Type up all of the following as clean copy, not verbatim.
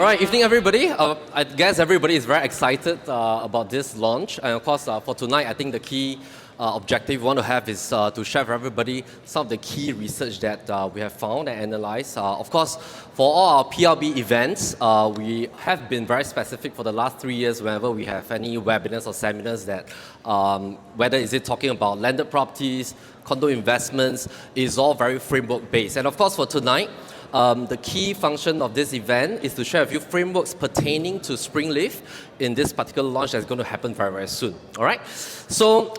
All right, evening everybody. I guess everybody is very excited about this launch. And of course, for tonight, I think the key objective we want to have is to share with everybody some of the key research that we have found and analysed. Of course, for all our PLB events, we have been very specific for the last 3 years whenever we have any webinars or seminars that, whether is it talking about landed properties, condo investments, is all very framework based. And of course, for tonight, the key function of this event is to share a few frameworks pertaining to SpringLeaf in this particular launch that's going to happen very, very soon. All right? So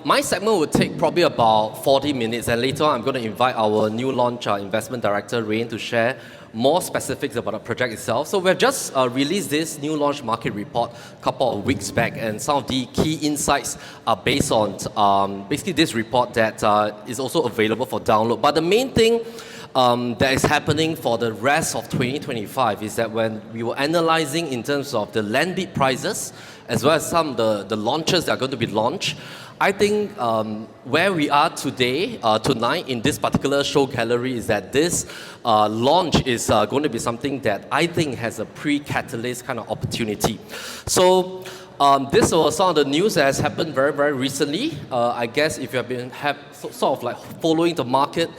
my segment will take probably about 40 minutes, and later on I'm going to invite our new launch investment director, Rain, to share more specifics about the project itself. So we've just released this new launch market report a couple of weeks back, and some of the key insights are based on basically this report that is also available for download. But the main thing that is happening for the rest of 2025 is that when we were analysing in terms of the land bid prices, as well as some of the launches that are going to be launched, I think where we are today, tonight in this particular show gallery is that this launch is going to be something that I think has a pre-catalyst kind of opportunity. So this was some of the news that has happened very, very recently. I guess if you have been sort of like following the market,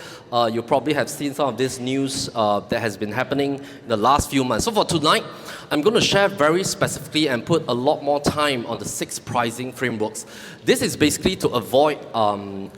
you probably have seen some of this news that has been happening in the last few months. So for tonight, I'm going to share very specifically and put a lot more time on the 6 pricing frameworks. This is basically to avoid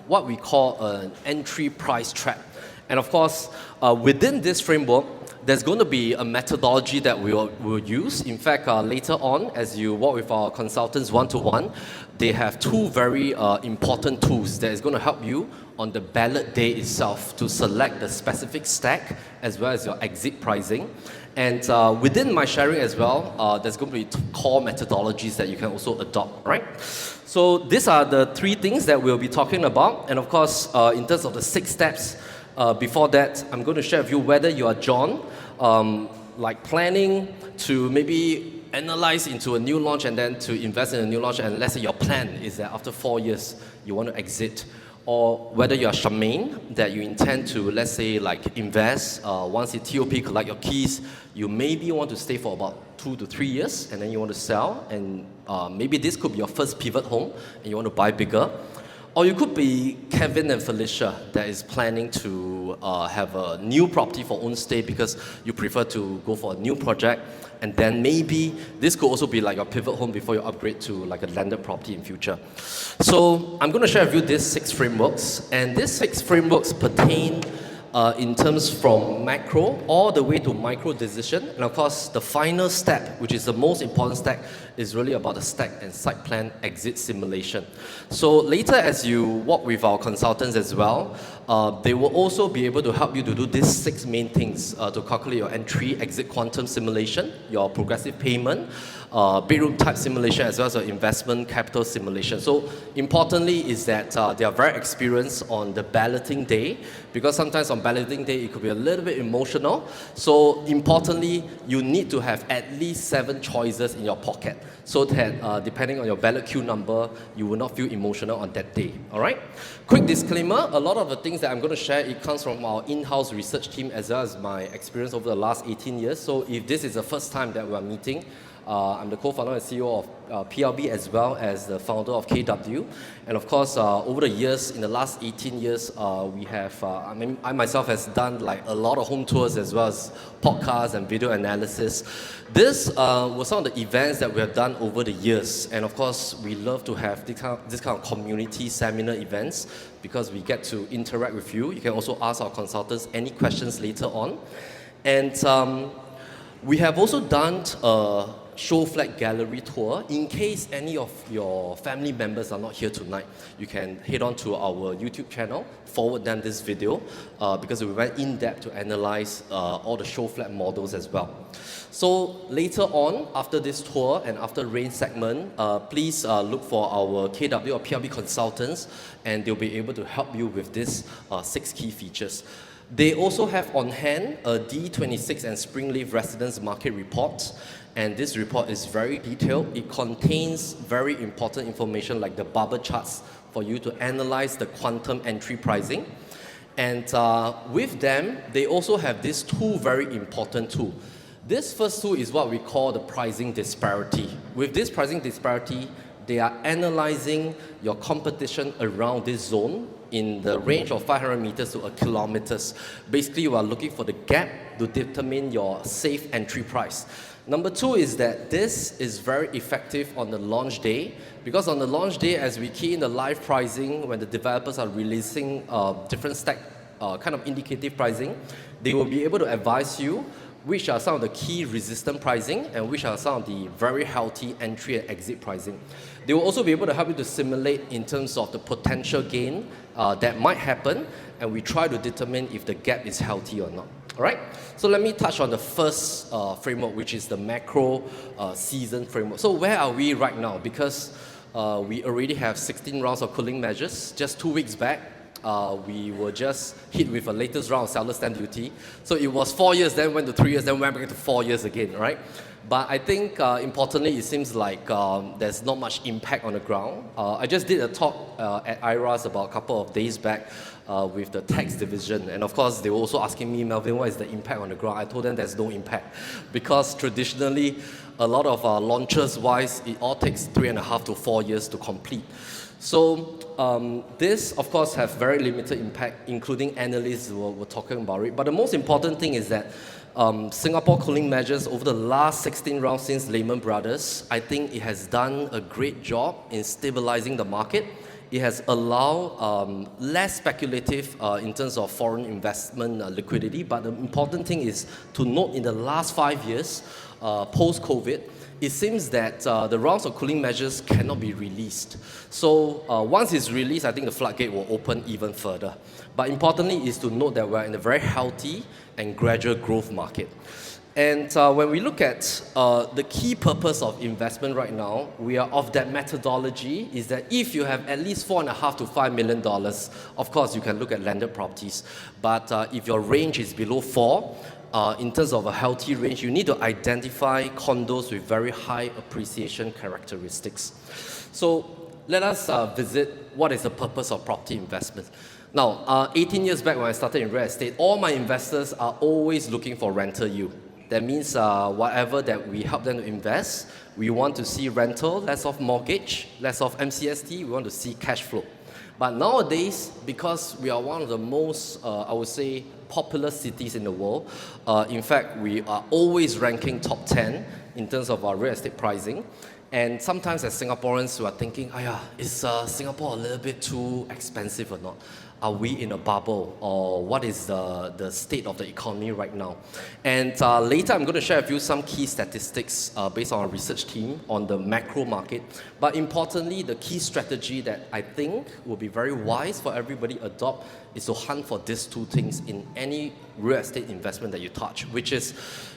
what we call an entry price trap. And of course, within this framework, there's going to be a methodology that we will use. In fact, later on, as you work with our consultants one-to-one, they have 2 very important tools that is going to help you on the ballot day itself to select the specific stack as well as your exit pricing. And within my sharing as well, there's going to be core methodologies that you can also adopt, right? So these are the 3 things that we'll be talking about. And of course, in terms of the 6 steps, before that, I'm going to share with you whether you are John, like planning to maybe analyze into a new launch and then to invest in a new launch, and let's say your plan is that after 4 years you want to exit, or whether you are Charmaine, that you intend to, let's say, like invest, once the TOP collect your keys, you maybe want to stay for about 2 to 3 years and then you want to sell, and maybe this could be your first pivot home and you want to buy bigger. Or you could be Kevin and Felicia that is planning to have a new property for own stay because you prefer to go for a new project, and then maybe this could also be like your pivot home before you upgrade to like a landed property in future. So I'm going to share with you these 6 frameworks, and these 6 frameworks pertain in terms from macro all the way to micro decision. And of course, the final step, which is the most important step, is really about the stack and site plan exit simulation. So later, as you work with our consultants as well, they will also be able to help you to do these 6 main things to calculate your entry, exit quantum simulation, your progressive payment, bedroom type simulation, as well as your investment capital simulation. So importantly is that they are very experienced on the balloting day, because sometimes on balloting day it could be a little bit emotional. So importantly, you need to have at least 7 choices in your pocket, so that depending on your ballot queue number, you will not feel emotional on that day. All right? Quick disclaimer, a lot of the things that I'm going to share, it comes from our in-house research team as well as my experience over the last 18 years. So if this is the first time that we are meeting, I'm the co-founder and CEO of PLB as well as the founder of KW. And of course, over the years, in the last 18 years, we have, I myself has done like a lot of home tours as well as podcasts and video analysis. This was some of the events that we have done over the years. And of course, we love to have this kind of community seminar events because we get to interact with you. You can also ask our consultants any questions later on. And we have also done a show flag gallery tour. In case any of your family members are not here tonight, you can head on to our YouTube channel, forward them this video, because we went in depth to analyze all the show flag models as well. So later on, after this tour and after rain segment, please look for our KW or PLB consultants, and they'll be able to help you with these 6 key features. They also have on hand a D26 and SpringLeaf Residence market report, and this report is very detailed. It contains very important information like the bubble charts for you to analyze the quantum entry pricing. And with them, they also have these 2 very important tools. This first tool is what we call the pricing disparity. With this pricing disparity, they are analyzing your competition around this zone in the range of 500 meters to 1 kilometers. Basically, you are looking for the gap to determine your safe entry price. Number two is that this is very effective on the launch day, because on the launch day, as we key in the live pricing, when the developers are releasing different stack kind of indicative pricing, they will be able to advise you which are some of the key resistant pricing and which are some of the very healthy entry and exit pricing. They will also be able to help you to simulate in terms of the potential gain that might happen, and we try to determine if the gap is healthy or not. All right, so let me touch on the first framework, which is the macro season framework. So where are we right now? Because we already have 16 rounds of cooling measures. Just 2 weeks back, we were just hit with a latest round of seller stamp duty. So it was 4 years, then went to 3 years, then went back to 4 years again, right? But I think importantly, it seems like there's not much impact on the ground. I just did a talk at IRAS about a couple of days back with the tax division. And of course, they were also asking me, Melvin, what is the impact on the ground? I told them there's no impact. Because traditionally, a lot of launches-wise, it all takes 3.5 to 4 years to complete. So this, of course, have very limited impact, including Analyse were talking about it. But the most important thing is that Singapore cooling measures over the last 16 rounds since Lehman Brothers, I think it has done a great job in stabilizing the market. It has allowed less speculative in terms of foreign investment liquidity. But the important thing is to note in the last 5 years, post-COVID, it seems that the rounds of cooling measures cannot be released. So once it's released, I think the floodgate will open even further. But importantly is to note that we're in a very healthy and gradual growth market. And when we look at the key purpose of investment right now, we are of that methodology is that if you have at least $4.5 to $5 million, of course you can look at landed properties. But if your range is below 4, in terms of a healthy range, you need to identify condos with very high appreciation characteristics. So let us visit what is the purpose of property investment. Now, 18 years back when I started in real estate, all my investors are always looking for rental yield. That means whatever that we help them to invest, we want to see rental, less of mortgage, less of MCST, we want to see cash flow. But nowadays, because we are one of the most, I would say, popular cities in the world, in fact, we are always ranking top 10 in terms of our real estate pricing. And sometimes as Singaporeans, we are thinking, is Singapore a little bit too expensive or not? Are we in a bubble? Or what is the state of the economy right now? And later, I'm going to share with you some key statistics based on our research team on the macro market. But importantly, the key strategy that I think will be very wise for everybody to adopt is to hunt for these two things in any real estate investment that you touch, which is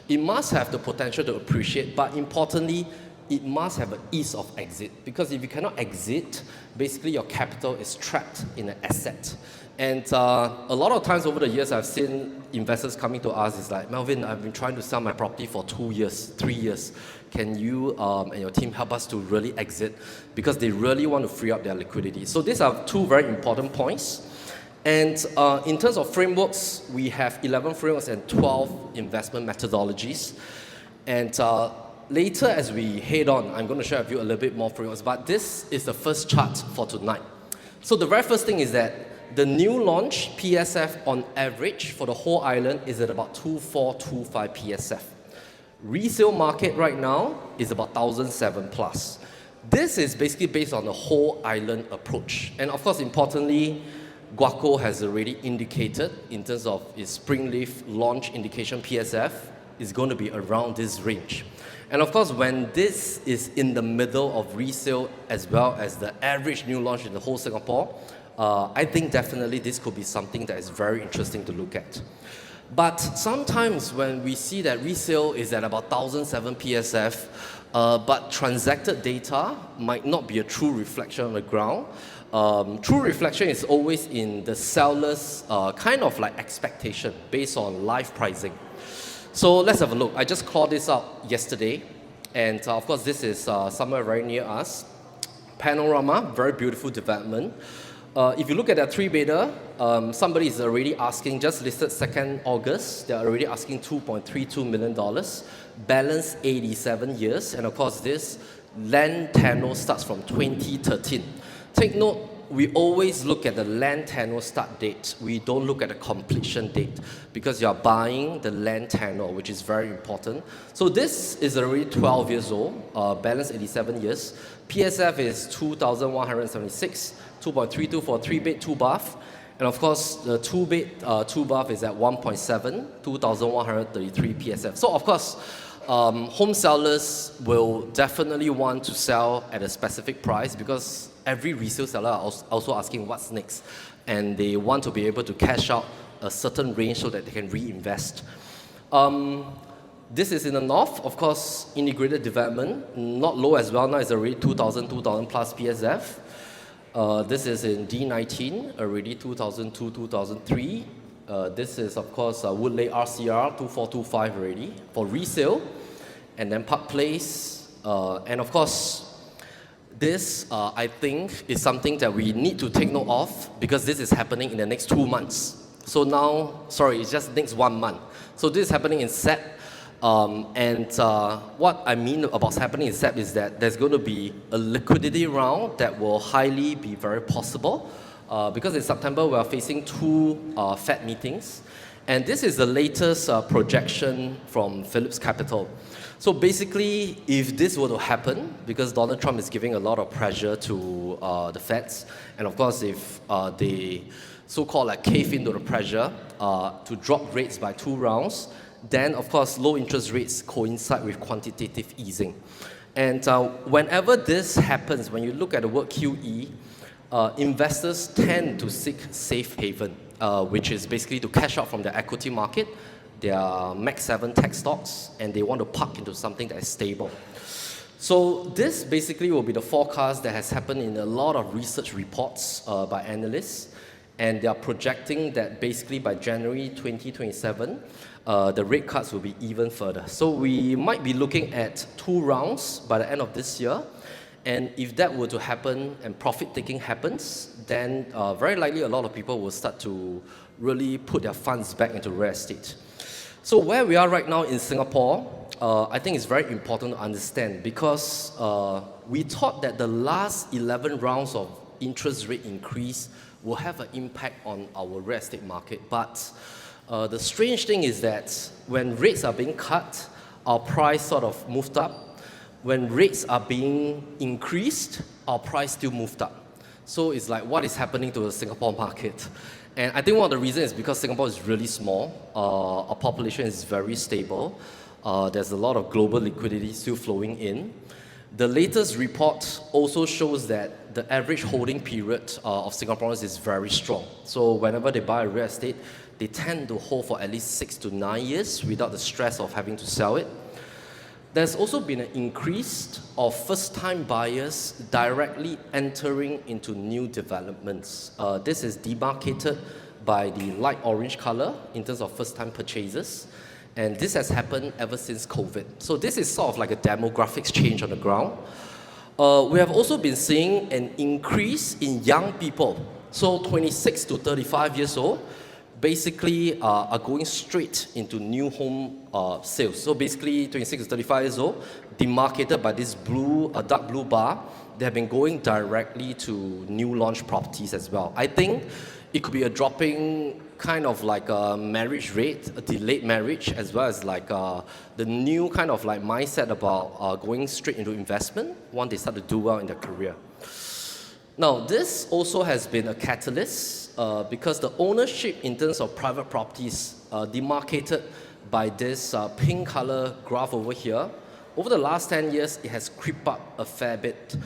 it must have the potential to appreciate, but importantly, it must have an ease of exit, because if you cannot exit, basically your capital is trapped in an asset. And a lot of times over the years, I've seen investors coming to us, it's like, Melvin, I've been trying to sell my property for 2 years, 3 years. Can you and your team help us to really exit? Because they really want to free up their liquidity. So these are two very important points. And in terms of frameworks, we have 11 frameworks and 12 investment methodologies. And later, as we head on, I'm going to share with you a little bit more frameworks, but this is the first chart for tonight. So the very first thing is that the new launch PSF on average for the whole island is at about 2425 PSF. Resale market right now is about 1,007 plus. This is basically based on the whole island approach. And of course, importantly, Guaco has already indicated in terms of its SpringLeaf launch indication PSF is going to be around this range. And of course, when this is in the middle of resale as well as the average new launch in the whole Singapore, I think definitely this could be something that is very interesting to look at. But sometimes when we see that resale is at about 1,007 PSF, but transacted data might not be a true reflection on the ground. True reflection is always in the seller's kind of like expectation based on live pricing. So let's have a look. I just called this out yesterday, and of course this is somewhere very near us. Panorama, very beautiful development. If you look at that 3 beta, somebody is already asking, just listed 2nd August, they're already asking $2.32 million, balance 87 years, and of course this land tenure starts from 2013. Take note, we always look at the land tenure start date. We don't look at the completion date because you are buying the land tenure, which is very important. So this is already 12 years old, balance 87 years. PSF is 2,176, 2.32 for 3-bed, 2-bath. And of course, the 2-bed, 2-bath is at 1.7, 2,133 PSF. So of course, home sellers will definitely want to sell at a specific price because every resale seller are also asking what's next, and they want to be able to cash out a certain range so that they can reinvest. This is in the north, of course, integrated development, not low as well, now it's already 2,000 plus PSF. This is in D19, already 2002, 2003. This is, of course, Woodley RCR, 2425 already for resale. And then Park Place. And of course, this, I think, is something that we need to take note of because this is happening in the next 2 months. So now, sorry, it's just next 1 month. So this is happening in SEP. What I mean about happening in SEP is that there's going to be a liquidity round that will highly be very possible because in September we are facing 2 Fed meetings, and this is the latest projection from Phillips Capital. So basically, if this were to happen, because Donald Trump is giving a lot of pressure to the Feds, and of course if they so-called like cave into the pressure to drop rates by 2 rounds, then of course low interest rates coincide with quantitative easing. And whenever this happens, when you look at the word QE, investors tend to seek safe haven, which is basically to cash out from the equity market, their Max 7 tech stocks, and they want to park into something that is stable. So this basically will be the forecast that has happened in a lot of research reports by analysts, and they are projecting that basically by January 2027, the rate cuts will be even further. So we might be looking at 2 rounds by the end of this year. And if that were to happen and profit taking happens, then very likely a lot of people will start to really put their funds back into real estate. So where we are right now in Singapore, I think it's very important to understand because we thought that the last 11 rounds of interest rate increase will have an impact on our real estate market. But the strange thing is that when rates are being cut, our price sort of moved up. When rates are being increased, our price still moved up. So it's like, what is happening to the Singapore market? And I think one of the reasons is because Singapore is really small. Our population is very stable. There's a lot of global liquidity still flowing in. The latest report also shows that the average holding period of Singaporeans is very strong. So whenever they buy real estate, they tend to hold for at least 6 to 9 years without the stress of having to sell it. There's also been an increase of first-time buyers directly entering into new developments. This is demarcated by the light orange color in terms of first-time purchases. And this has happened ever since COVID. So this is sort of like a demographics change on the ground. We have also been seeing an increase in young people. So 26 to 35 years old basically are going straight into new home sales. So basically 26 to 35 years old, demarcated by this blue, dark blue bar, they have been going directly to new launch properties as well. I think it could be a dropping kind of like a marriage rate, a delayed marriage, as well as like the new kind of like mindset about going straight into investment once they start to do well in their career. Now, this also has been a catalyst because the ownership in terms of private properties demarcated by this pink color graph over here. Over the last 10 years, it has creeped up a fair bit.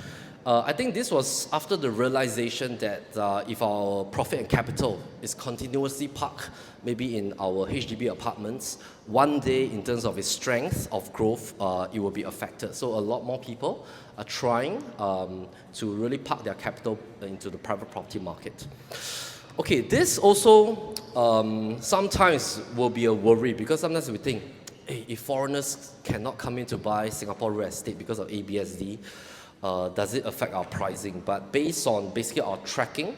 I think this was after the realization that if our profit and capital is continuously parked, maybe in our HDB apartments, one day in terms of its strength of growth, it will be affected. So a lot more people are trying to really park their capital into the private property market. Okay, this also sometimes will be a worry because sometimes we think, hey, if foreigners cannot come in to buy Singapore real estate because of ABSD, does it affect our pricing? But based on basically our tracking,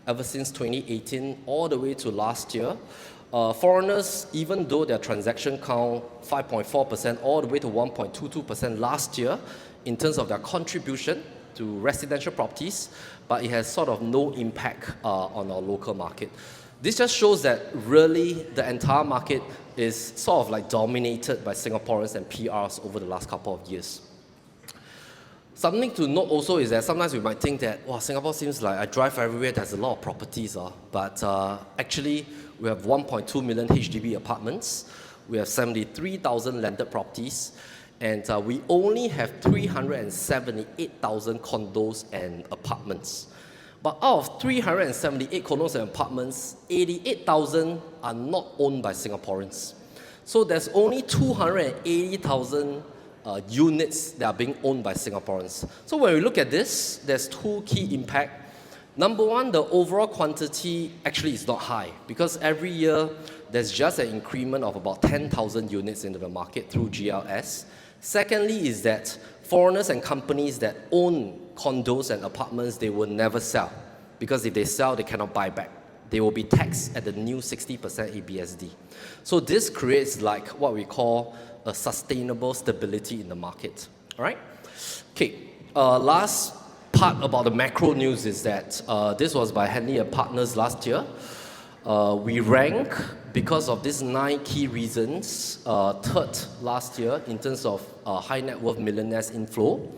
ever since 2018 all the way to last year. Foreigners, even though their transaction count 5.4% all the way to 1.22% last year in terms of their contribution to residential properties, but it has sort of no impact on our local market. This just shows that really the entire market is sort of like dominated by Singaporeans and PRs over the last couple of years. Something to note also is that sometimes we might think that, wow, Singapore seems like I drive everywhere, there's a lot of properties, but actually we have 1.2 million HDB apartments, we have 73,000 landed properties, and we only have 378,000 condos and apartments. But out of 378 condos and apartments, 88,000 are not owned by Singaporeans. So there's only 280,000 units that are being owned by Singaporeans. So when we look at this, there's two key impacts. Number one, the overall quantity actually is not high because every year there's just an increment of about 10,000 units into the market through GLS. Secondly is that foreigners and companies that own condos and apartments, they will never sell because if they sell, they cannot buy back. They will be taxed at the new 60% ABSD. So this creates like what we call a sustainable stability in the market. All right? Okay, last part about the macro news is that this was by Henley & Partners last year. We rank, because of these 9 key reasons, third last year in terms of high net worth millionaires inflow.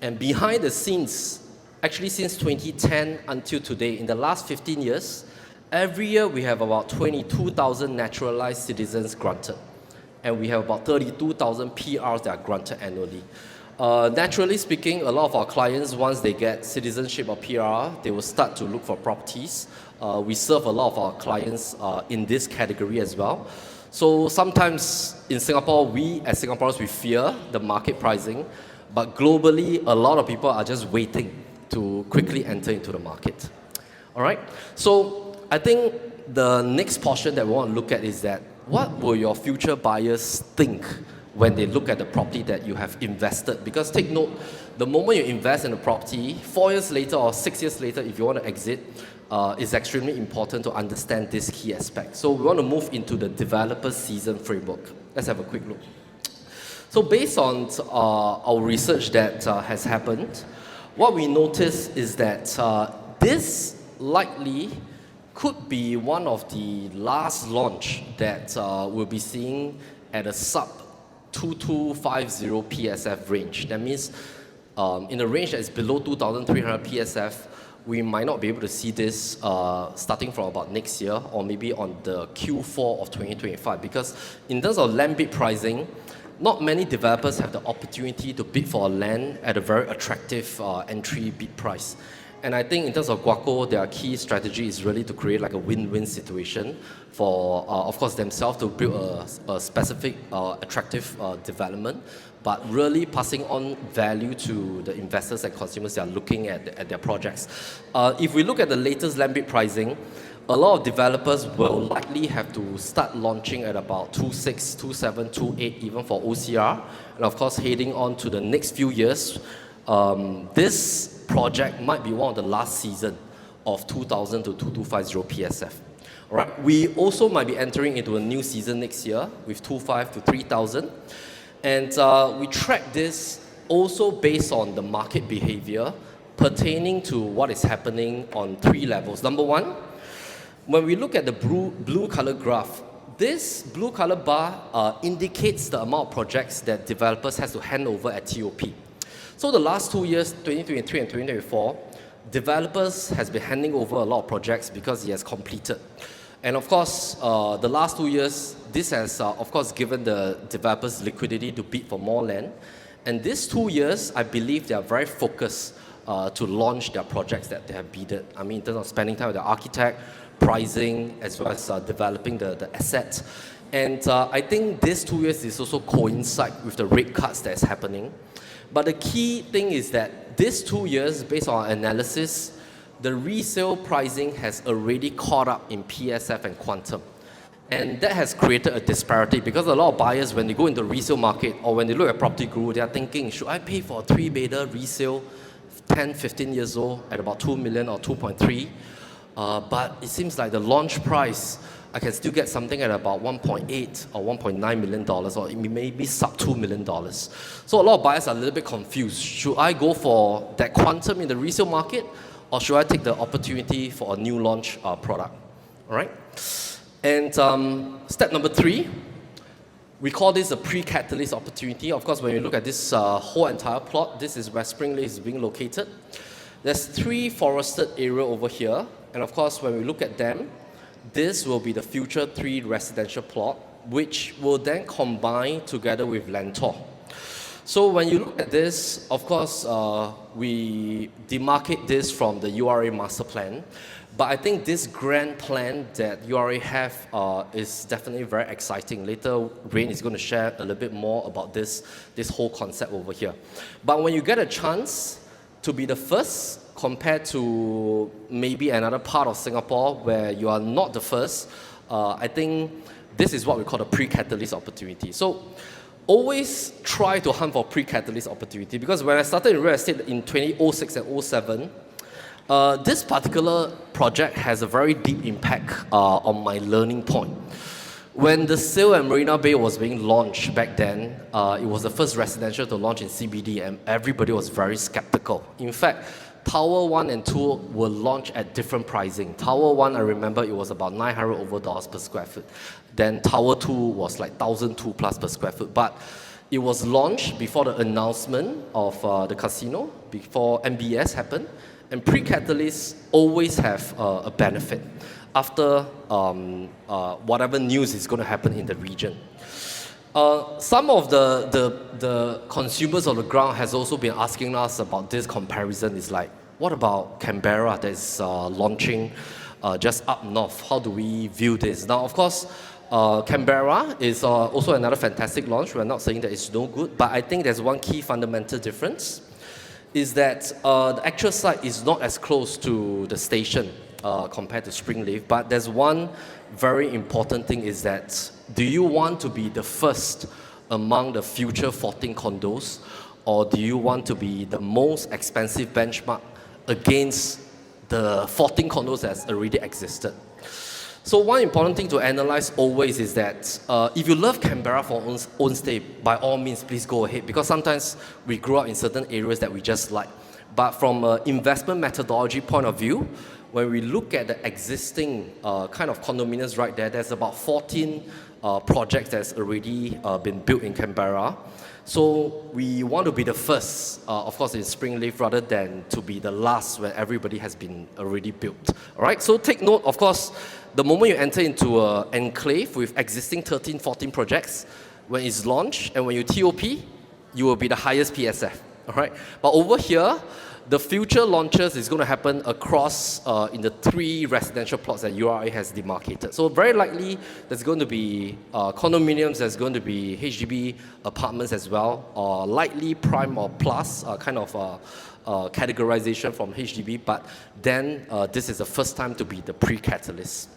And behind the scenes, actually since 2010 until today, in the last 15 years, every year we have about 22,000 naturalized citizens granted. And we have about 32,000 PRs that are granted annually. Naturally speaking, a lot of our clients, once they get citizenship or PR, they will start to look for properties. We serve a lot of our clients in this category as well. So sometimes in Singapore, we as Singaporeans, we fear the market pricing, but globally, a lot of people are just waiting to quickly enter into the market. All right? So I think the next portion that we want to look at is that what will your future buyers think when they look at the property that you have invested? Because take note, the moment you invest in a property, 4 years later or 6 years later, if you want to exit, it's extremely important to understand this key aspect. So we want to move into the developer season framework. Let's have a quick look. So based on our research that has happened, what we notice is that this likely could be one of the last launch that we'll be seeing at a sub 2250 PSF range. That means in a range that is below 2,300 PSF, we might not be able to see this starting from about next year or maybe on the Q4 of 2025, because in terms of land bid pricing, not many developers have the opportunity to bid for a land at a very attractive entry bid price. And I think in terms of Guaco, their key strategy is really to create like a win-win situation for, of course, themselves to build a specific attractive development, but really passing on value to the investors and consumers that are looking at their projects. If we look at the latest land bid pricing, a lot of developers will likely have to start launching at about 2.6, 2.7, 2.8, even for OCR. And of course, heading on to the next few years, this project might be one of the last season of 2,000 to 2,250 PSF. All right. We also might be entering into a new season next year with 2.5 to 3,000. And we track this also based on the market behavior pertaining to what is happening on 3 levels. Number one, when we look at the blue color graph, this blue color bar indicates the amount of projects that developers has to hand over at TOP. So the last 2 years, 2023 and 2024, developers has been handing over a lot of projects because he has completed. And of course, the last 2 years, this has, of course, given the developers liquidity to bid for more land. And these 2 years, I believe they are very focused to launch their projects that they have bidded. I mean, in terms of spending time with the architect, pricing, as well as developing the assets. And I think these 2 years is also coincide with the rate cuts that is happening. But the key thing is that these 2 years, based on our analysis, the resale pricing has already caught up in PSF and quantum. And that has created a disparity because a lot of buyers, when they go into the resale market or when they look at Property Guru, they are thinking, should I pay for a 3-bedder resale, 10, 15 years old at about 2 million or 2.3? but it seems like the launch price, I can still get something at about 1.8 or 1.9 million dollars, or maybe sub $2 million. So a lot of buyers are a little bit confused. Should I go for that quantum in the resale market, or should I take the opportunity for a new launch product? All right. And step number 3, we call this a pre-catalyst opportunity. Of course, when you look at this whole entire plot, this is where SpringLeaf is being located. There's 3 forested area over here, and of course, when we look at them, this will be the future 3 residential plot, which will then combine together with Lentor. So when you look at this, of course, we demarcate this from the URA master plan. But I think this grand plan that URA have is definitely very exciting. Later, Rain is going to share a little bit more about this whole concept over here. But when you get a chance to be the first, compared to maybe another part of Singapore where you are not the first, I think this is what we call a pre-catalyst opportunity. So always try to hunt for pre-catalyst opportunity, because when I started in real estate in 2006 and 07, this particular project has a very deep impact on my learning point. When the Sale at Marina Bay was being launched back then, it was the first residential to launch in CBD, and everybody was very skeptical. In fact, Tower 1 and 2 were launched at different pricing. Tower 1, I remember it was about $900 over per square foot. Then Tower 2 was like $1,002 plus per square foot. But it was launched before the announcement of the casino, before MBS happened. And pre-catalysts always have a benefit after whatever news is going to happen in the region. Some of the consumers on the ground has also been asking us about this comparison. It's like, what about Canberra that is launching just up north? How do we view this? Now, of course, Canberra is also another fantastic launch. We're not saying that it's no good, but I think there's one key fundamental difference, is that the actual site is not as close to the station compared to SpringLeaf, but there's one very important thing, is that do you want to be the first among the future 14 condos, or do you want to be the most expensive benchmark against the 14 condos that's already existed? So one important thing to analyze always is that if you love Canberra for own stay, by all means, please go ahead, because sometimes we grow up in certain areas that we just like. But from an investment methodology point of view, when we look at the existing kind of condominiums right there, there's about 14 projects that's already been built in Canberra. So we want to be the first, of course, in SpringLeaf, rather than to be the last where everybody has been already built. All right, so take note, of course, the moment you enter into an enclave with existing 13, 14 projects, when it's launched and when you TOP, you will be the highest PSF. All right, but over here, the future launches is going to happen across in the 3 residential plots that URA has demarcated. So very likely there's going to be condominiums, there's going to be HDB apartments as well, or likely prime or plus kind of categorization from HDB, but then this is the first time to be the pre-catalyst.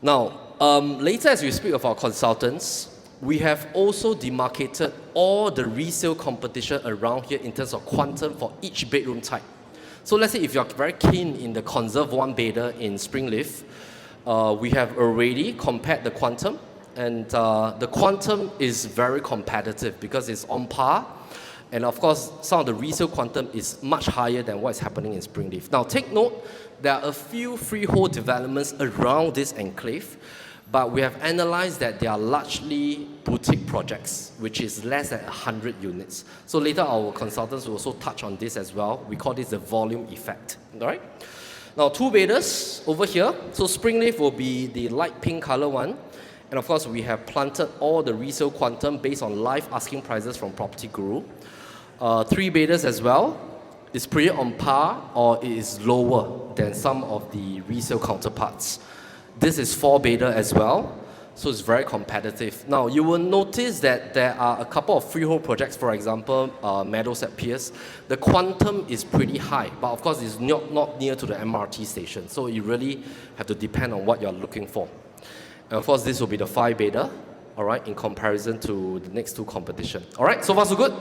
Now, later as we speak of our consultants, we have also demarcated all the resale competition around here in terms of quantum for each bedroom type. So let's say if you're very keen in the conserve 1-bedder in SpringLeaf, we have already compared the quantum, and the quantum is very competitive because it's on par. And of course, some of the resale quantum is much higher than what's happening in SpringLeaf. Now take note, there are a few freehold developments around this enclave, but we have analyzed that they are largely boutique projects, which is less than 100 units. So later our consultants will also touch on this as well. We call this the volume effect. All right? Now 2-bedders over here. So SpringLeaf will be the light pink color one. And of course, we have planted all the resale quantum based on live asking prices from Property Guru. 3-bedders as well. It's pretty on par, or it is lower than some of the resale counterparts. This is 4-bedder as well, so it's very competitive. Now, you will notice that there are a couple of freehold projects, for example, Meadows at Pierce. The quantum is pretty high, but of course, it's not near to the MRT station, so you really have to depend on what you're looking for. And of course, this will be the 5-bedder, all right, in comparison to the next 2 competition. All right, so far so good?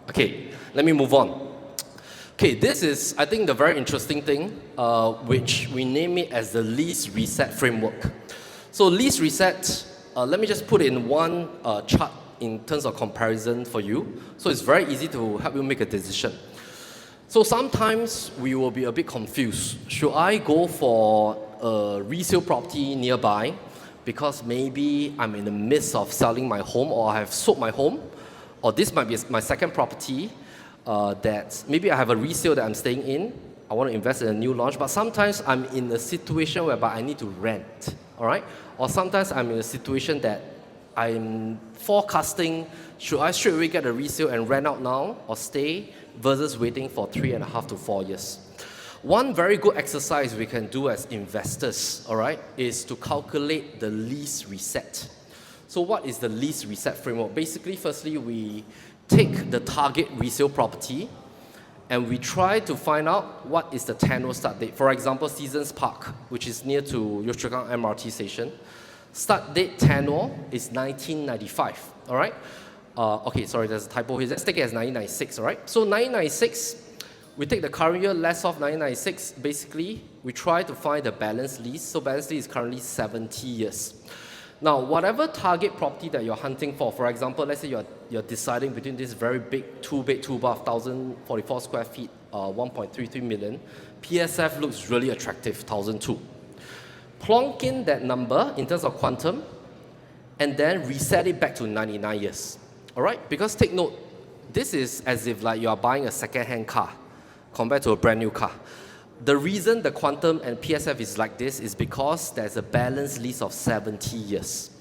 Okay, let me move on. Okay, this is, I think, the very interesting thing, which we name it as the Lease Reset framework. So Lease Reset, let me just put in one chart in terms of comparison for you. So it's very easy to help you make a decision. So sometimes we will be a bit confused. Should I go for a resale property nearby because maybe I'm in the midst of selling my home, or I have sold my home, or this might be my second property that maybe I have a resale that I'm staying in. I want to invest in a new launch, but sometimes I'm in a situation whereby I need to rent, all right? Or sometimes I'm in a situation that I'm forecasting, should I straight away get a resale and rent out now or stay versus waiting for 3.5 to 4 years. One very good exercise we can do as investors, all right, is to calculate the lease reset. So what is the lease reset framework? Basically, firstly, we take the target resale property and we try to find out what is the tenure start date. For example, Seasons Park, which is near to Yio Chu Kang MRT station. Start date tenure is 1995, all right? Okay, sorry, there's a typo here. Let's take it as 1996, all right? So 1996, we take the current year less of 1996. Basically, we try to find the balance lease. So balance lease is currently 70 years. Now, whatever target property that you're hunting for example, let's say you're deciding between this very big 2-bed, 2-bath, 1,044 square feet, 1.33 million, PSF looks really attractive, 1,002. Plonk in that number in terms of quantum, and then reset it back to 99 years. All right? Because take note, this is as if like you are buying a second-hand car compared to a brand new car. The reason the quantum and PSF is like this is because there's a balance lease of 70 years.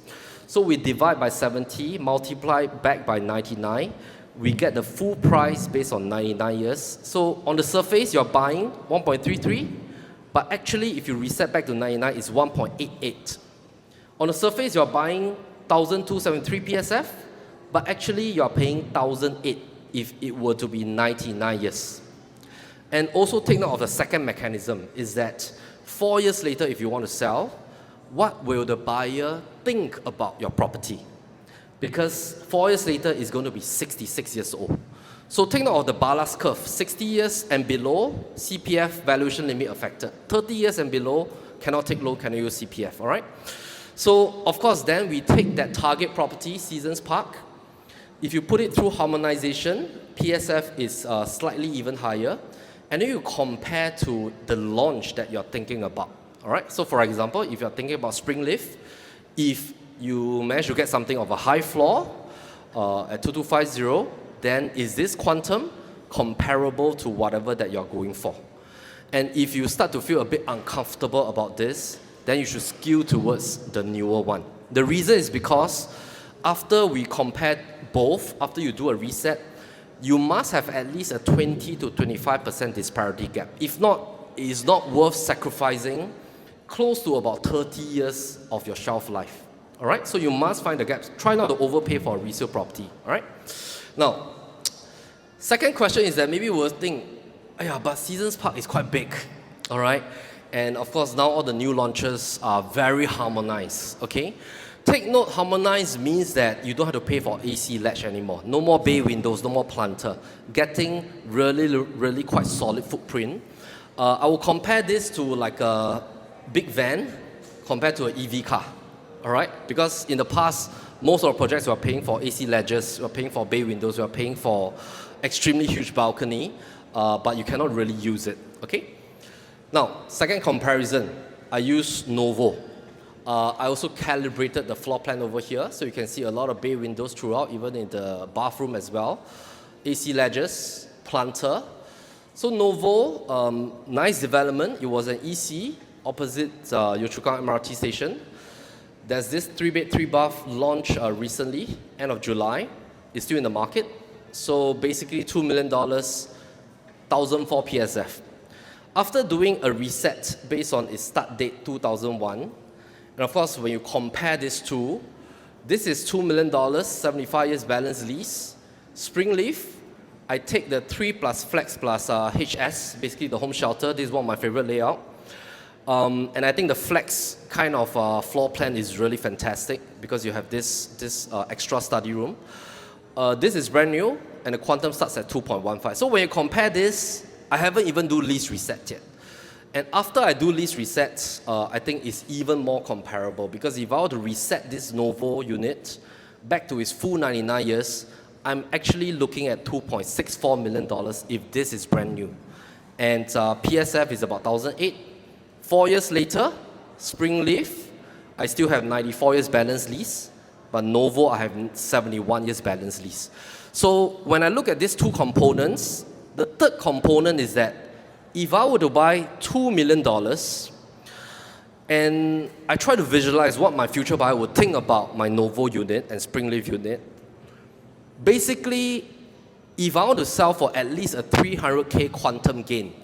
So we divide by 70, multiply back by 99, we get the full price based on 99 years. So on the surface, you're buying 1.33, but actually if you reset back to 99, it's 1.88. On the surface, you're buying 1,273 PSF, but actually you're paying 1,008 if it were to be 99 years. And also take note of the second mechanism is that 4 years later, if you want to sell, what will the buyer think about your property? Because 4 years later is going to be 66 years old. So take note of the ballast curve. 60 years and below, CPF valuation limit affected. 30 years and below, cannot take loan, cannot use CPF, all right? So, of course, then we take that target property, Seasons Park. If you put it through harmonization, PSF is slightly even higher. And then you compare to the launch that you're thinking about, all right? So, for example, if you're thinking about SpringLeaf, if you manage to get something of a high flaw at 2250, then is this quantum comparable to whatever that you're going for? And if you start to feel a bit uncomfortable about this, then you should skew towards the newer one. The reason is because after we compare both, after you do a reset, you must have at least a 20 to 25% disparity gap. If not, it is not worth sacrificing close to about 30 years of your shelf life. All right? So you must find the gaps. Try not to overpay for a resale property. All right? Now, second question is that maybe we'll think, yeah, but Seasons Park is quite big. All right? And of course, now all the new launches are very harmonized. Okay? Take note, harmonized means that you don't have to pay for AC latch anymore. No more bay windows, no more planter. Getting really quite solid footprint. I will compare this to like a big van compared to an EV car. All right? Because in the past, most of our projects were paying for AC ledges, we are paying for bay windows, we are paying for extremely huge balcony, but you cannot really use it. Okay? Now, second comparison, I use Novo. I also calibrated the floor plan over here, so you can see a lot of bay windows throughout, even in the bathroom as well. AC ledges, planter. So Novo, nice development. It was an EC opposite Yio Chu Kang MRT station. There's this 3-bed, 3-bath launch recently, end of July. It's still in the market. So basically $2 million, 1,004 PSF. After doing a reset based on its start date 2001, and of course, when you compare this to, this is $2 million, 75 years balance lease. SpringLeaf, I take the 3 plus Flex plus HS, basically the home shelter. This is one of my favorite layout. And I think the Flex kind of floor plan is really fantastic because you have this extra study room. This is brand new, and the quantum starts at 2.15. So when you compare this, I haven't even do lease reset yet. And after I do lease resets, I think it's even more comparable, because if I were to reset this Novo unit back to its full 99 years, I'm actually looking at $2.64 million if this is brand new. And PSF is about 1,008. 4 years later, SpringLeaf, I still have 94 years balance lease, but Novo, I have 71 years balance lease. So when I look at these two components, the third component is that if I were to buy $2 million, and I try to visualize what my future buyer would think about my Novo unit and SpringLeaf unit, basically, if I want to sell for at least a 300K quantum gain,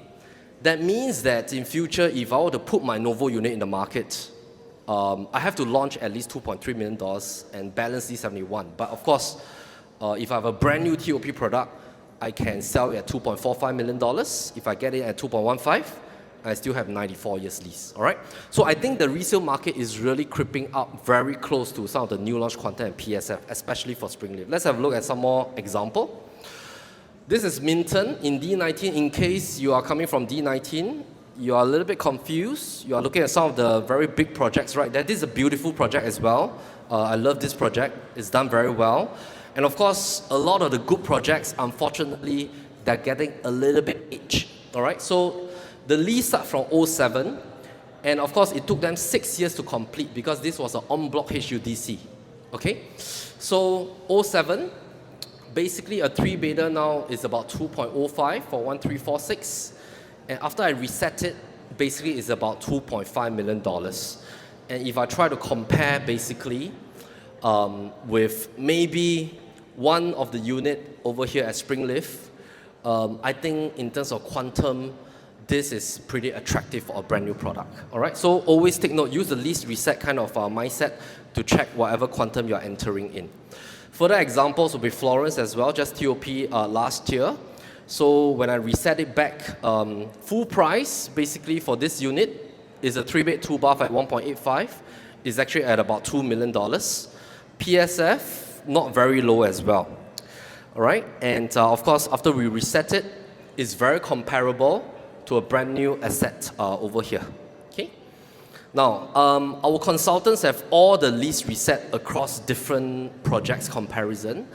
that means that in future, if I were to put my Novo unit in the market, I have to launch at least $2.3 million and balance D71. But of course, if I have a brand new TOP product, I can sell it at $2.45 million. If I get it at 2.15, I still have 94 years lease, all right? So I think the resale market is really creeping up very close to some of the new launch quantum and PSF, especially for SpringLeaf. Let's have a look at some more example. This is Minton in D19. In case you are coming from D19, you are a little bit confused. You are looking at some of the very big projects right there. This is a beautiful project as well. I love this project. It's done very well. And of course, a lot of the good projects, unfortunately, they're getting a little bit aged, all right? So the lease started from 07, and of course, it took them 6 years to complete because this was an en-bloc HUDC, okay? So 07, basically a 3-bedder now is about 2.05 for 1346, and after I reset it, basically it's about $2.5 million. And if I try to compare basically with maybe one of the unit over here at SpringLeaf, I think in terms of quantum, this is pretty attractive for a brand new product, all right? So always take note, use the lease reset kind of mindset to check whatever quantum you're entering in. Further examples will be Florence as well, just TOP last year. So when I reset it back, full price basically for this unit is a 3-bed, 2-bath at 1.85, is actually at about $2 million. PSF, not very low as well, all right? And of course, after we reset it, it's very comparable to a brand new asset over here, okay? Now, our consultants have all the lease reset across different projects comparison.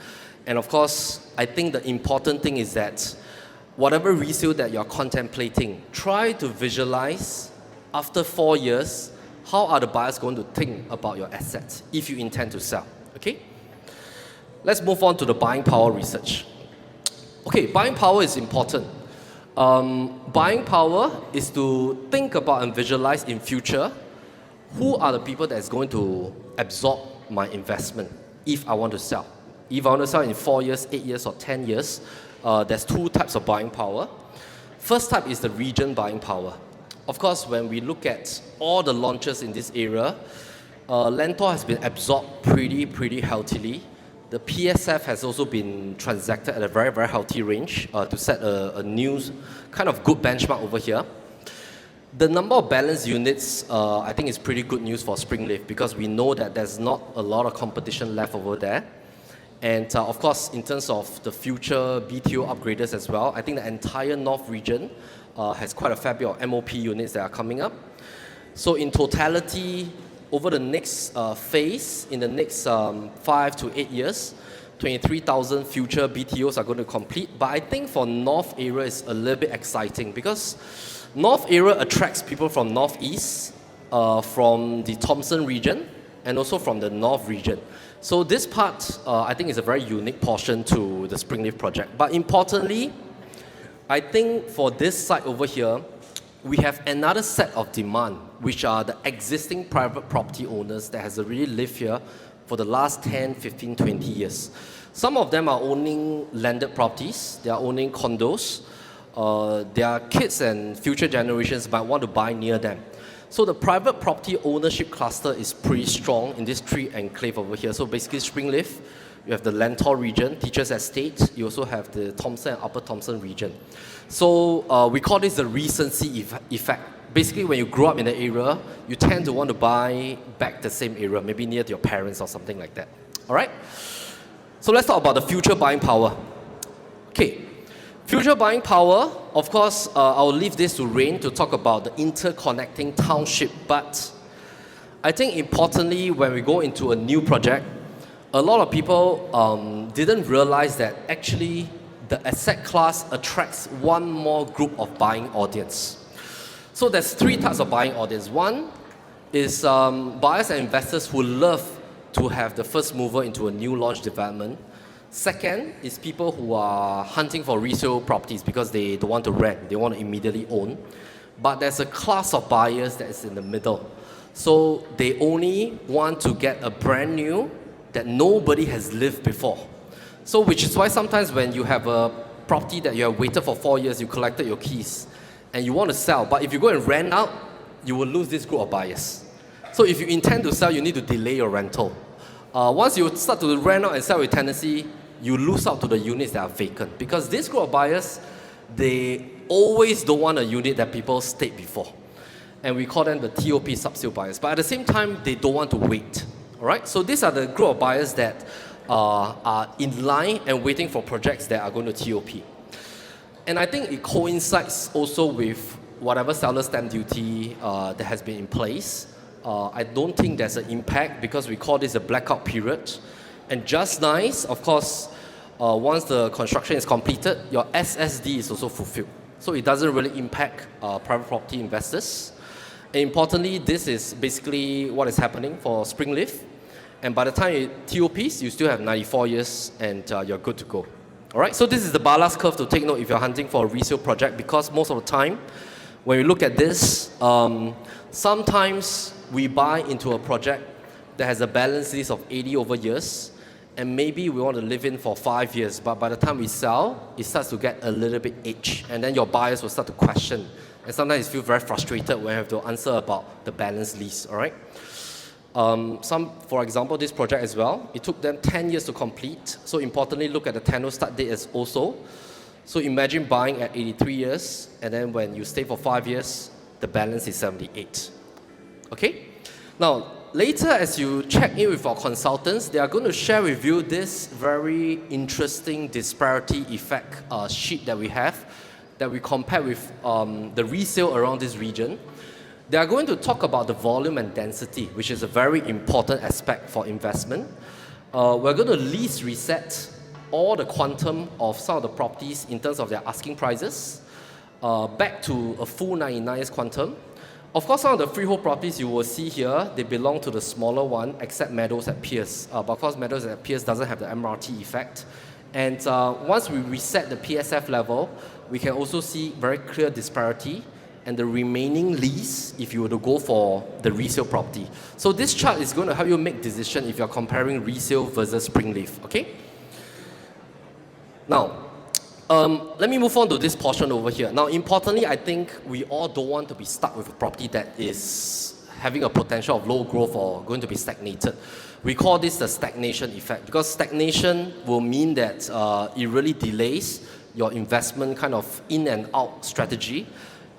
And of course, I think the important thing is that whatever resale that you're contemplating, try to visualize after 4 years, how are the buyers going to think about your assets if you intend to sell, okay? Let's move on to the buying power research. Okay, buying power is important. Buying power is to think about and visualize in future, who are the people that is going to absorb my investment if I want to sell. If I want to sell in 4 years, 8 years, or 10 years, there's two types of buying power. First type is the region buying power. Of course, when we look at all the launches in this area, Lentor has been absorbed pretty healthily. The PSF has also been transacted at a very, very healthy range to set a new kind of good benchmark over here. The number of balanced units, I think is pretty good news for SpringLeaf because we know that there's not a lot of competition left over there. And of course, in terms of the future BTO upgraders as well, I think the entire North region has quite a fair bit of MOP units that are coming up. So in totality, over the next phase, in the next 5 to 8 years, 23,000 future BTOs are going to complete. But I think for North area is a little bit exciting because North area attracts people from Northeast, from the Thompson region, and also from the North region. So this part, I think is a very unique portion to the SpringLeaf project. But importantly, I think for this site over here, we have another set of demand, which are the existing private property owners that has already lived here for the last 10, 15, 20 years. Some of them are owning landed properties, they are owning condos, their kids and future generations might want to buy near them. So the private property ownership cluster is pretty strong in this three enclave over here. So basically SpringLeaf, you have the Lentor region, Teachers Estate, you also have the Thompson and Upper Thompson region. So we call this the recency effect. Basically, when you grow up in the area, you tend to want to buy back the same area, maybe near to your parents or something like that. All right? So let's talk about the future buying power. Okay. Future buying power, of course, I'll leave this to Rain to talk about the interconnecting township, but I think importantly, when we go into a new project, a lot of people didn't realize that actually the asset class attracts one more group of buying audience. So there's three types of buying audience. One is buyers and investors who love to have the first mover into a new launch development. Second is people who are hunting for resale properties because they don't want to rent, they want to immediately own. But there's a class of buyers that is in the middle. So they only want to get a brand new that nobody has lived before. So which is why sometimes when you have a property that you have waited for 4 years, you collected your keys, and you want to sell, but if you go and rent out, you will lose this group of buyers. So if you intend to sell, you need to delay your rental. Once you start to rent out and sell with tenancy, you lose out to the units that are vacant. Because this group of buyers, they always don't want a unit that people stayed before. And we call them the TOP sub-sale buyers. But at the same time, they don't want to wait. All right? So these are the group of buyers that are in line and waiting for projects that are going to TOP. And I think it coincides also with whatever seller stamp duty that has been in place. I don't think there's an impact because we call this a blackout period. And just nice, of course, once the construction is completed, your SSD is also fulfilled. So it doesn't really impact private property investors. And importantly, this is basically what is happening for SpringLeaf. And by the time it TOPs, you still have 94 years and you're good to go. All right, so this is the ballast curve to take note if you're hunting for a resale project, because most of the time, when you look at this, sometimes we buy into a project that has a balance lease of 80 over years, and maybe we want to live in for 5 years, but by the time we sell, it starts to get a little bit aged, and then your buyers will start to question, and sometimes you feel very frustrated when you have to answer about the balance lease, all right? For example, this project as well, it took them 10 years to complete, so importantly, look at the tenure start date as also. So imagine buying at 83 years, and then when you stay for 5 years, the balance is 78. Okay? Now, later as you check in with our consultants, they are going to share with you this very interesting disparity effect sheet that we have, that we compare with the resale around this region. They are going to talk about the volume and density, which is a very important aspect for investment. We're going to lease reset all the quantum of some of the properties in terms of their asking prices back to a full 99 years quantum. Of course, some of the freehold properties you will see here, they belong to the smaller one, except Meadows at Pierce. But of course, Meadows at Pierce doesn't have the MRT effect. And once we reset the PSF level, we can also see very clear disparity and the remaining lease if you were to go for the resale property. So this chart is going to help you make decision if you're comparing resale versus SpringLeaf, okay? Now, let me move on to this portion over here. Now, importantly, I think we all don't want to be stuck with a property that is having a potential of low growth or going to be stagnated. We call this the stagnation effect, because stagnation will mean that it really delays your investment kind of in and out strategy.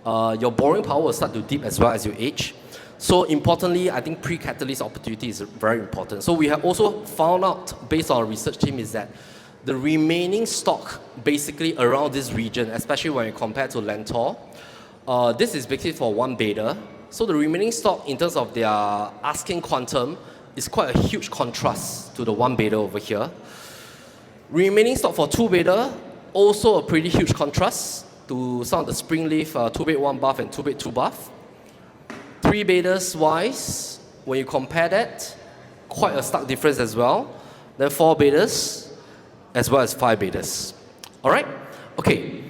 Your borrowing power will start to dip as well as you age. So importantly, I think pre-catalyst opportunity is very important. So we have also found out, based on our research team, is that the remaining stock basically around this region, especially when you compare to Lentor, this is basically for one bidder. So the remaining stock in terms of their asking quantum is quite a huge contrast to the one bidder over here. Remaining stock for two bidder, also a pretty huge contrast to some of the SpringLeaf 2-bed 1-bath and 2-bed 2-bath. Three bidders wise, when you compare that, quite a stark difference as well. Then four bidders, as well as five bidders. All right? Okay.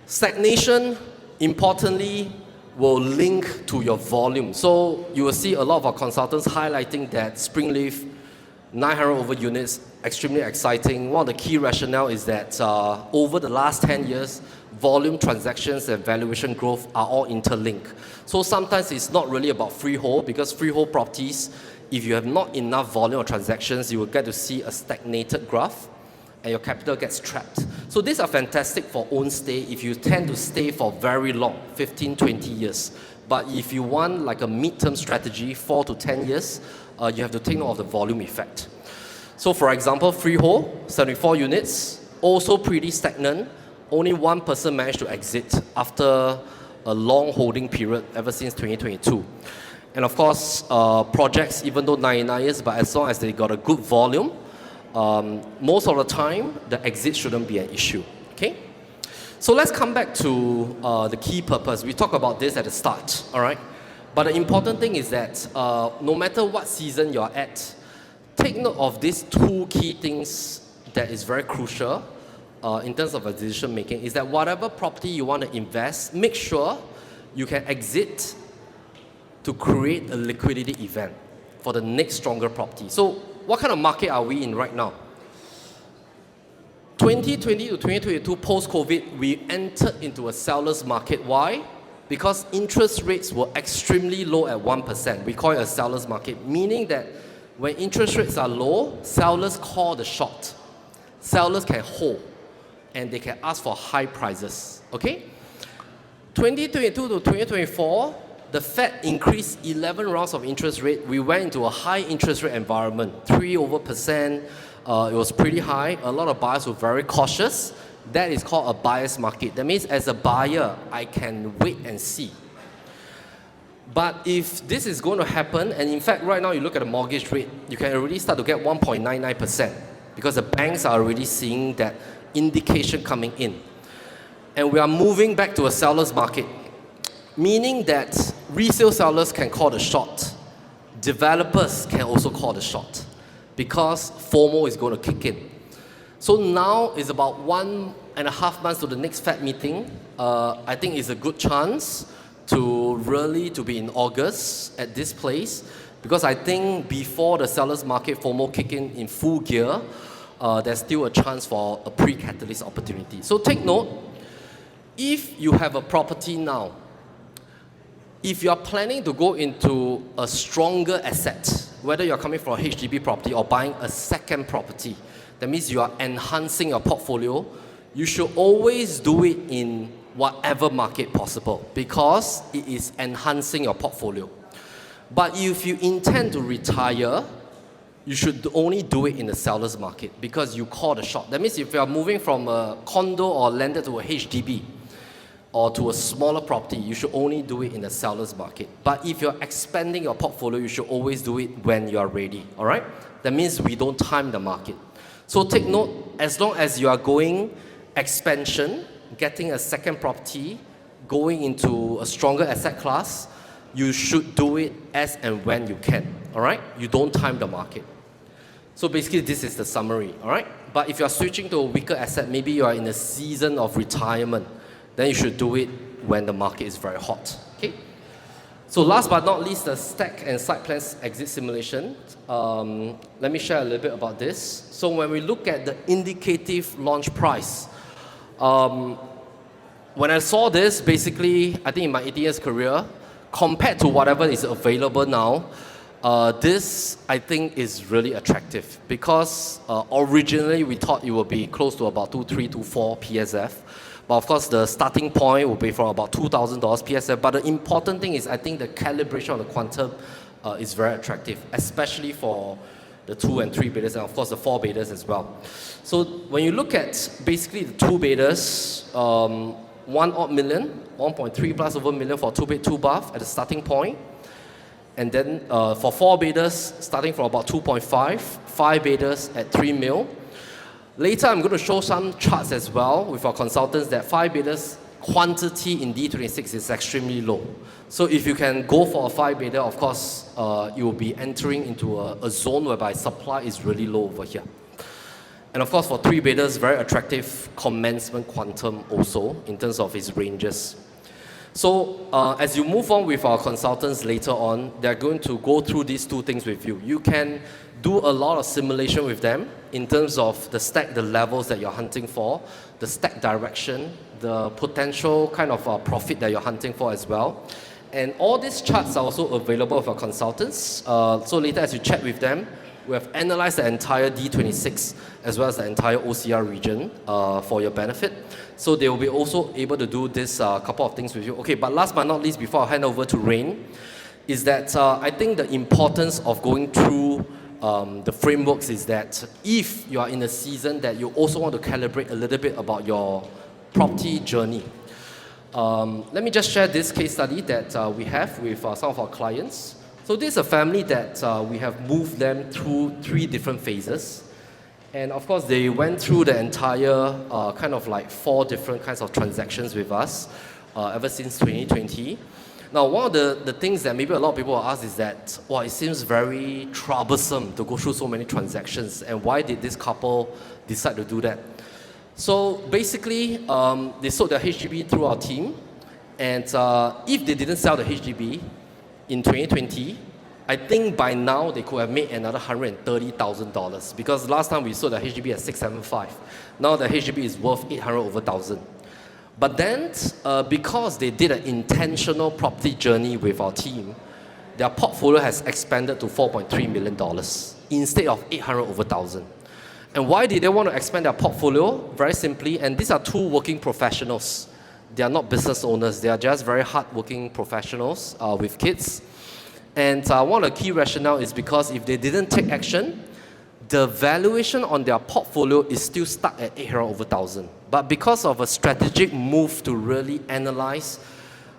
Stagnation, importantly, will link to your volume. So you will see a lot of our consultants highlighting that SpringLeaf 900 over units, extremely exciting. One of the key rationale is that over the last 10 years, volume transactions and valuation growth are all interlinked. So sometimes it's not really about freehold, because freehold properties, if you have not enough volume of transactions, you will get to see a stagnated graph and your capital gets trapped. So these are fantastic for own stay if you tend to stay for very long, 15, 20 years. But if you want like a mid-term strategy, 4 to 10 years, you have to take note of the volume effect. So for example, freehold, 74 units, also pretty stagnant. only one person managed to exit after a long holding period ever since 2022. And of course, projects, even though 99 years, but as long as they got a good volume, most of the time, the exit shouldn't be an issue, okay? So let's come back to the key purpose. We talked about this at the start, all right? But the important thing is that no matter what season you're at, take note of these two key things that is very crucial in terms of a decision making, is that whatever property you want to invest, make sure you can exit to create a liquidity event for the next stronger property. So what kind of market are we in right now? 2020 to 2022 post-COVID, we entered into a seller's market. Why? Because interest rates were extremely low at 1%. We call it a seller's market, meaning that when interest rates are low, sellers call the shot. Sellers can hold and they can ask for high prices, okay? 2022 to 2024, the Fed increased 11 rounds of interest rate. We went into a high interest rate environment, 3%. It was pretty high. A lot of buyers were very cautious. That is called a buyer's market. That means as a buyer, I can wait and see. But if this is going to happen, and in fact right now you look at the mortgage rate, you can already start to get 1.99% because the banks are already seeing that indication coming in. And we are moving back to a seller's market, meaning that resale sellers can call the shot. Developers can also call the shot because FOMO is going to kick in. So now is about 1.5 months to the next Fed meeting. I think it's a good chance to be in August at this place, because I think before the seller's market FOMO kick in full gear, there's still a chance for a pre-catalyst opportunity. So take note, if you have a property now, if you are planning to go into a stronger asset, whether you're coming from a HDB property or buying a second property, that means you are enhancing your portfolio, you should always do it in whatever market possible because it is enhancing your portfolio. But if you intend to retire, you should only do it in the seller's market because you call the shot. That means if you are moving from a condo or landed to a HDB or to a smaller property, you should only do it in the seller's market. But if you're expanding your portfolio, you should always do it when you are ready, all right? That means we don't time the market. So take note, as long as you are going expansion, getting a second property, going into a stronger asset class, you should do it as and when you can, all right? You don't time the market. So basically, this is the summary, all right? But if you're switching to a weaker asset, maybe you are in a season of retirement, then you should do it when the market is very hot, okay? So last but not least, the stack and site plans exit simulation. Let me share a little bit about this. So when we look at the indicative launch price, when I saw this, basically, I think in my 18 years career, compared to whatever is available now, this, I think, is really attractive because originally we thought it would be close to about 2.3, 2.4 PSF. But of course, the starting point will be from about $2,000 PSF. But the important thing is, I think the calibration of the quantum is very attractive, especially for the 2 and 3 betas, and of course the 4 betas as well. So when you look at basically the 2 betas, 1 odd million, 1.3 plus over million for 2 bed, 2 bath at the starting point. And then for 4 betas, starting from about 2.5, 5 betas at 3 mil. Later, I'm going to show some charts as well with our consultants that 5 betas quantity in D26 is extremely low. So if you can go for a 5 beta, of course, you will be entering into a zone whereby supply is really low over here. And of course, for 3 betas, very attractive commencement quantum also in terms of its ranges. So as you move on with our consultants later on, they're going to go through these 2 things with you. You can do a lot of simulation with them in terms of the stack, the levels that you're hunting for, the stack direction, the potential kind of profit that you're hunting for as well. And all these charts are also available for consultants. So later as you chat with them, we have analyzed the entire D26 as well as the entire OCR region for your benefit. So they will be also able to do this couple of things with you. Okay, but last but not least, before I hand over to Rain, is that I think the importance of going through the frameworks is that if you are in a season that you also want to calibrate a little bit about your property journey. Let me just share this case study that we have with some of our clients. So this is a family that we have moved them through 3 different phases. And of course, they went through the entire kind of like 4 different kinds of transactions with us ever since 2020. Now, one of the things that maybe a lot of people will ask is that, well, it seems very troublesome to go through so many transactions, and why did this couple decide to do that? So basically, they sold their HDB through our team, and if they didn't sell the HDB in 2020, I think by now they could have made another $130,000, because last time we sold the HDB at 675. Now the HDB is worth 800 over 1,000. But then, because they did an intentional property journey with our team, their portfolio has expanded to $4.3 million instead of 800 over 1,000. And why did they want to expand their portfolio? Very simply, and these are 2 working professionals. They are not business owners. They are just very hard-working professionals with kids. And one of the key rationale is because if they didn't take action, the valuation on their portfolio is still stuck at 800 over 1,000. But because of a strategic move to really analyze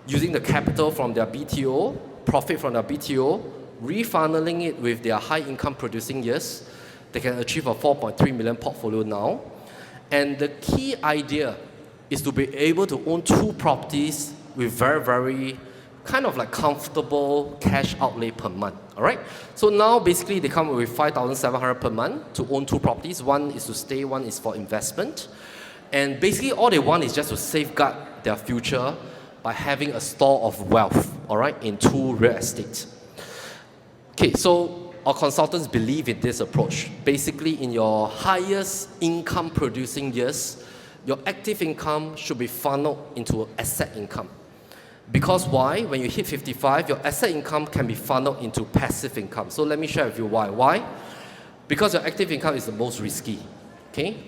using the capital from their BTO, profit from their BTO, refunneling it with their high income producing years, they can achieve a 4.3 million portfolio now. And the key idea is to be able to own 2 properties with very, very kind of like comfortable cash outlay per month, all right? So now basically they come up with 5,700 per month to own 2 properties. One is to stay, one is for investment. And basically all they want is just to safeguard their future by having a store of wealth, all right, in 2 real estate. Okay, so our consultants believe in this approach. Basically in your highest income producing years, your active income should be funneled into asset income. Because why? When you hit 55, your asset income can be funneled into passive income. So let me share with you why. Why? Because your active income is the most risky, okay?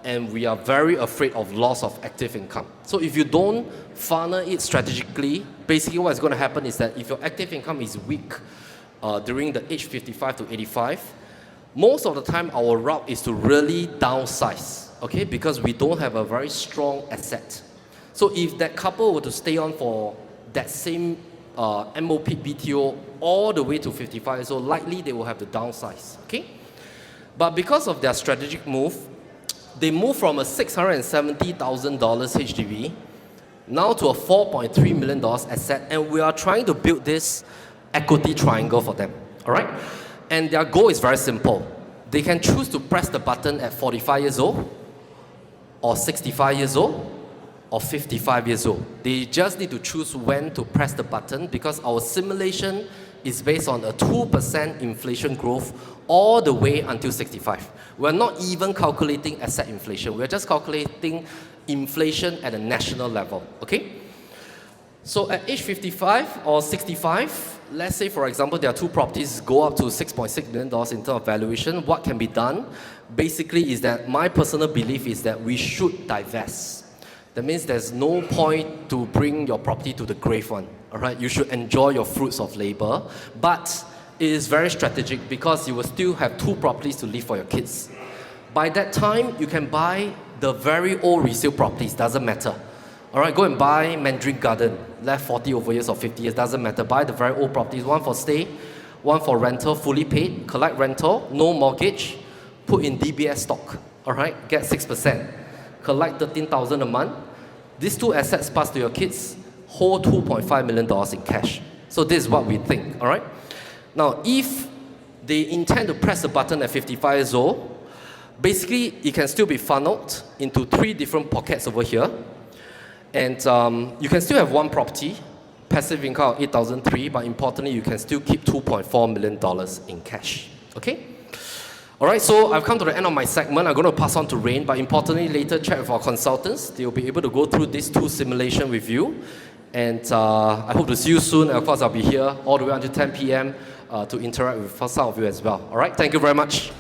And we are very afraid of loss of active income. So if you don't funnel it strategically, basically what's going to happen is that if your active income is weak during the age 55 to 85, most of the time our route is to really downsize, okay? Because we don't have a very strong asset. So if that couple were to stay on for that same MOP BTO all the way to 55 years old, likely they will have to downsize, okay? But because of their strategic move, they moved from a $670,000 HDB now to a $4.3 million asset, and we are trying to build this equity triangle for them, all right? And their goal is very simple. They can choose to press the button at 45 years old, or 65 years old, or 55 years old. They just need to choose when to press the button, because our simulation is based on a 2% inflation growth all the way until 65. We're not even calculating asset inflation. We're just calculating inflation at a national level, okay? So at age 55 or 65, let's say for example there are 2 properties go up to $6.6 million in terms of valuation. What can be done? Basically is that my personal belief is that we should divest. That means there's no point to bring your property to the grave one, all right? You should enjoy your fruits of labor, but it is very strategic because you will still have 2 properties to leave for your kids. By that time, you can buy the very old resale properties, doesn't matter. All right, go and buy Mandarin Garden, left 40 over years or 50 years, doesn't matter. Buy the very old properties, one for stay, one for rental, fully paid, collect rental, no mortgage, put in DBS stock, all right? Get 6%, collect $13,000 a month. These 2 assets pass to your kids, hold $2.5 million in cash. So this is what we think, all right? Now, if they intend to press the button at 55 years old, basically it can still be funneled into 3 different pockets over here. And you can still have 1 property, passive income of $8,300, but importantly, you can still keep $2.4 million in cash, okay? All right, so I've come to the end of my segment. I'm going to pass on to Rain, but importantly, later check with our consultants. They'll be able to go through these 2 simulations with you. And I hope to see you soon. And of course, I'll be here all the way until 10 p.m. To interact with some of you as well. All right, thank you very much.